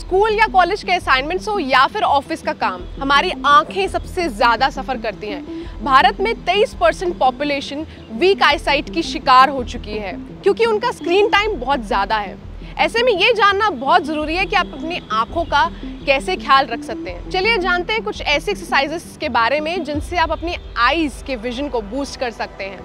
School या college के assignments हो या फिर ऑफिस का काम, हमारी आंखें सबसे ज़्यादा सफ़र करती हैं। भारत में 23% पॉपुलेशन वीक आईसाइट की शिकार हो चुकी है क्योंकि उनका स्क्रीन टाइम बहुत ज़्यादा है। ऐसे में ये जानना बहुत ज़रूरी है कि आप अपनी आँखों का कैसे ख्याल रख सकते हैं। चलिए जानते हैं कुछ ऐसे एक्सरसाइजेस के बारे में जिनसे आप अपनी आईज़ के विजन को बूस्ट कर सकते हैं।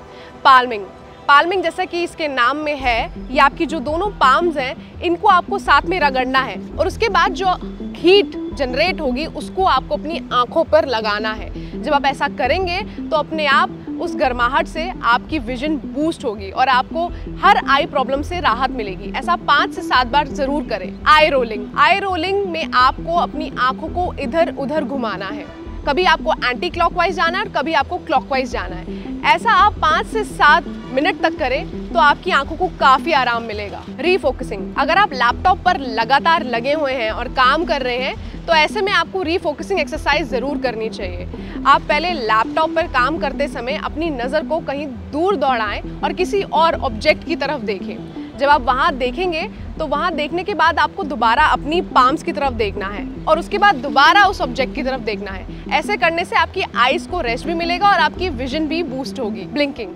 पाल्मिंग जैसा कि इसके नाम में है, ये आपकी जो दोनों पाम्स हैं इनको आपको साथ में रगड़ना है और उसके बाद जो हीट जनरेट होगी उसको आपको अपनी आँखों पर लगाना है। जब आप ऐसा करेंगे तो अपने आप उस गर्माहट से आपकी विजन बूस्ट होगी और आपको हर आई प्रॉब्लम से राहत मिलेगी। ऐसा 5 से 7 बार जरूर करें। आई रोलिंग में आपको अपनी आँखों को इधर उधर घुमाना है। कभी आपको एंटी क्लॉकवाइज जाना है और कभी आपको क्लॉकवाइज जाना है। ऐसा आप 5 से 7 मिनट तक करें तो आपकी आंखों को काफ़ी आराम मिलेगा। रीफोकसिंग, अगर आप लैपटॉप पर लगातार लगे हुए हैं और काम कर रहे हैं तो ऐसे में आपको रीफोकसिंग एक्सरसाइज ज़रूर करनी चाहिए। आप पहले लैपटॉप पर काम करते समय अपनी नज़र को कहीं दूर दौड़ाएं और किसी और ऑब्जेक्ट की तरफ देखें। जब आप वहाँ देखेंगे तो वहाँ देखने के बाद आपको दोबारा अपनी पाम्स की तरफ देखना है और उसके बाद दोबारा उस ऑब्जेक्ट की तरफ देखना है। ऐसे करने से आपकी आईज को रेस्ट भी मिलेगा और आपकी विजन भी बूस्ट होगी। ब्लिंकिंग,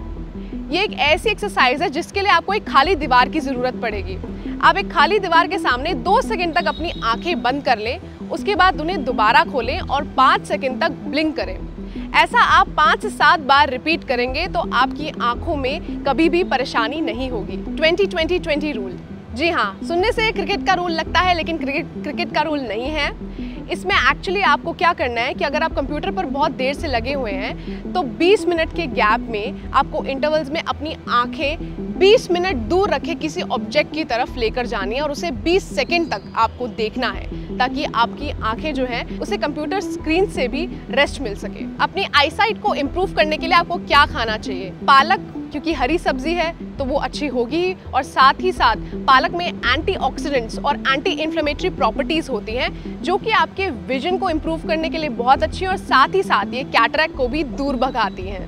ये एक ऐसी एक्सरसाइज है जिसके लिए आपको एक खाली दीवार की ज़रूरत पड़ेगी। आप एक खाली दीवार के सामने 2 सेकंड तक अपनी आंखें बंद कर लें, उसके बाद उन्हें दोबारा खोलें और 5 सेकंड तक ब्लिंक करें। ऐसा आप 5 से 7 बार रिपीट करेंगे तो आपकी आंखों में कभी भी परेशानी नहीं होगी। 20-20-20 रूल, जी हाँ, सुनने से क्रिकेट का रूल लगता है लेकिन क्रिकेट का रूल नहीं है। इसमें एक्चुअली आपको क्या करना है कि अगर आप कंप्यूटर पर बहुत देर से लगे हुए हैं तो 20 मिनट के गैप में आपको इंटरवल्स में अपनी आंखें 20 मिनट दूर रखे किसी ऑब्जेक्ट की तरफ लेकर जानी है और उसे 20 सेकंड तक आपको देखना है ताकि आपकी आंखें जो हैं उसे कंप्यूटर स्क्रीन से भी रेस्ट मिल सके। अपनी आईसाइट को इम्प्रूव करने के लिए आपको क्या खाना चाहिए? पालक, क्योंकि हरी सब्जी है तो वो अच्छी होगी ही और साथ ही साथ पालक में एंटीऑक्सीडेंट्स और एंटी इन्फ्लेमेटरी प्रॉपर्टीज़ होती हैं जो कि आपके विजन को इम्प्रूव करने के लिए बहुत अच्छी है और साथ ही साथ ये कैटरैक्ट को भी दूर भगाती हैं।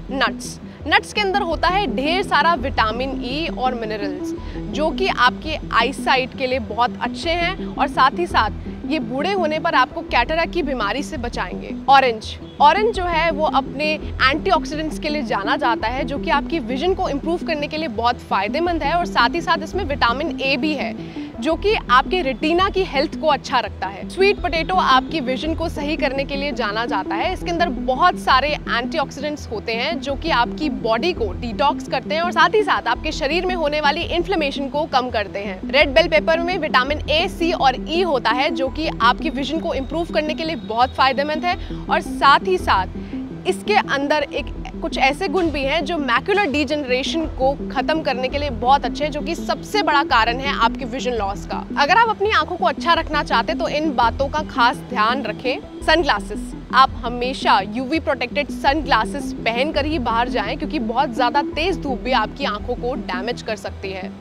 नट्स के अंदर होता है ढेर सारा विटामिन ई और मिनरल्स जो कि आपके आईसाइट के लिए बहुत अच्छे हैं और साथ ही साथ ये बूढ़े होने पर आपको कैटरैक्ट की बीमारी से बचाएंगे। ऑरेंज जो है वो अपने एंटीऑक्सीडेंट्स के लिए जाना जाता है जो कि आपकी विजन को इम्प्रूव करने के लिए बहुत फ़ायदेमंद है और साथ ही साथ इसमें विटामिन ए भी है जो कि आपके रेटिना की हेल्थ को अच्छा रखता है। स्वीट पोटैटो आपकी विजन को सही करने के लिए जाना जाता है। इसके अंदर बहुत सारे एंटीऑक्सीडेंट्स होते हैं जो कि आपकी बॉडी को डिटॉक्स करते हैं और साथ ही साथ आपके शरीर में होने वाली इन्फ्लेमेशन को कम करते हैं। रेड बेल पेपर में विटामिन ए, सी और ई होता है जो कि आपकी विजन को इम्प्रूव करने के लिए बहुत फ़ायदेमंद है और साथ ही साथ इसके अंदर कुछ ऐसे गुण भी हैं जो मैक्युलर डीजनरेशन को खत्म करने के लिए बहुत अच्छे हैं जो कि सबसे बड़ा कारण है आपके विजन लॉस का। अगर आप अपनी आंखों को अच्छा रखना चाहते तो इन बातों का खास ध्यान रखें। सनग्लासेस, आप हमेशा यूवी प्रोटेक्टेड सनग्लासेस पहनकर ही बाहर जाएं क्योंकि बहुत ज़्यादा तेज़ धूप भी आपकी आंखों को डैमेज कर सकती है।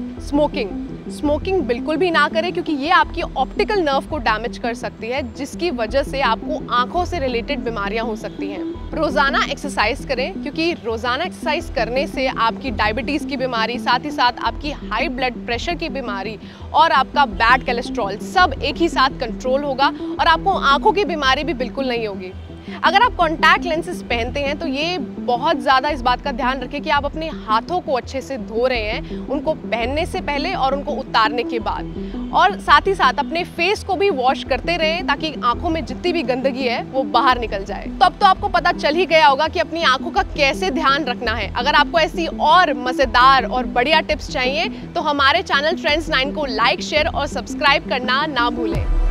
स्मोकिंग बिल्कुल भी ना करें क्योंकि ये आपकी ऑप्टिकल नर्व को डैमेज कर सकती है जिसकी वजह से आपको आंखों से रिलेटेड बीमारियां हो सकती हैं। रोज़ाना एक्सरसाइज करें क्योंकि रोज़ाना एक्सरसाइज करने से आपकी डायबिटीज़ की बीमारी, साथ ही साथ आपकी हाई ब्लड प्रेशर की बीमारी और आपका बैड कोलेस्ट्रॉल सब एक ही साथ कंट्रोल होगा और आपको आंखों की बीमारी भी बिल्कुल नहीं होगी। अगर आप कॉन्टैक्ट लेंसेज पहनते हैं तो ये बहुत ज़्यादा इस बात का ध्यान रखें कि आप अपने हाथों को अच्छे से धो रहे हैं, उनको पहनने से पहले और उनको उतारने के बाद, और साथ ही साथ अपने फेस को भी वॉश करते रहें ताकि आंखों में जितनी भी गंदगी है वो बाहर निकल जाए। तो अब तो आपको पता चल ही गया होगा कि अपनी आंखों का कैसे ध्यान रखना है। अगर आपको ऐसी और मज़ेदार और बढ़िया टिप्स चाहिए तो हमारे चैनल ट्रेंड्स 9 को लाइक, शेयर और सब्सक्राइब करना ना भूलें।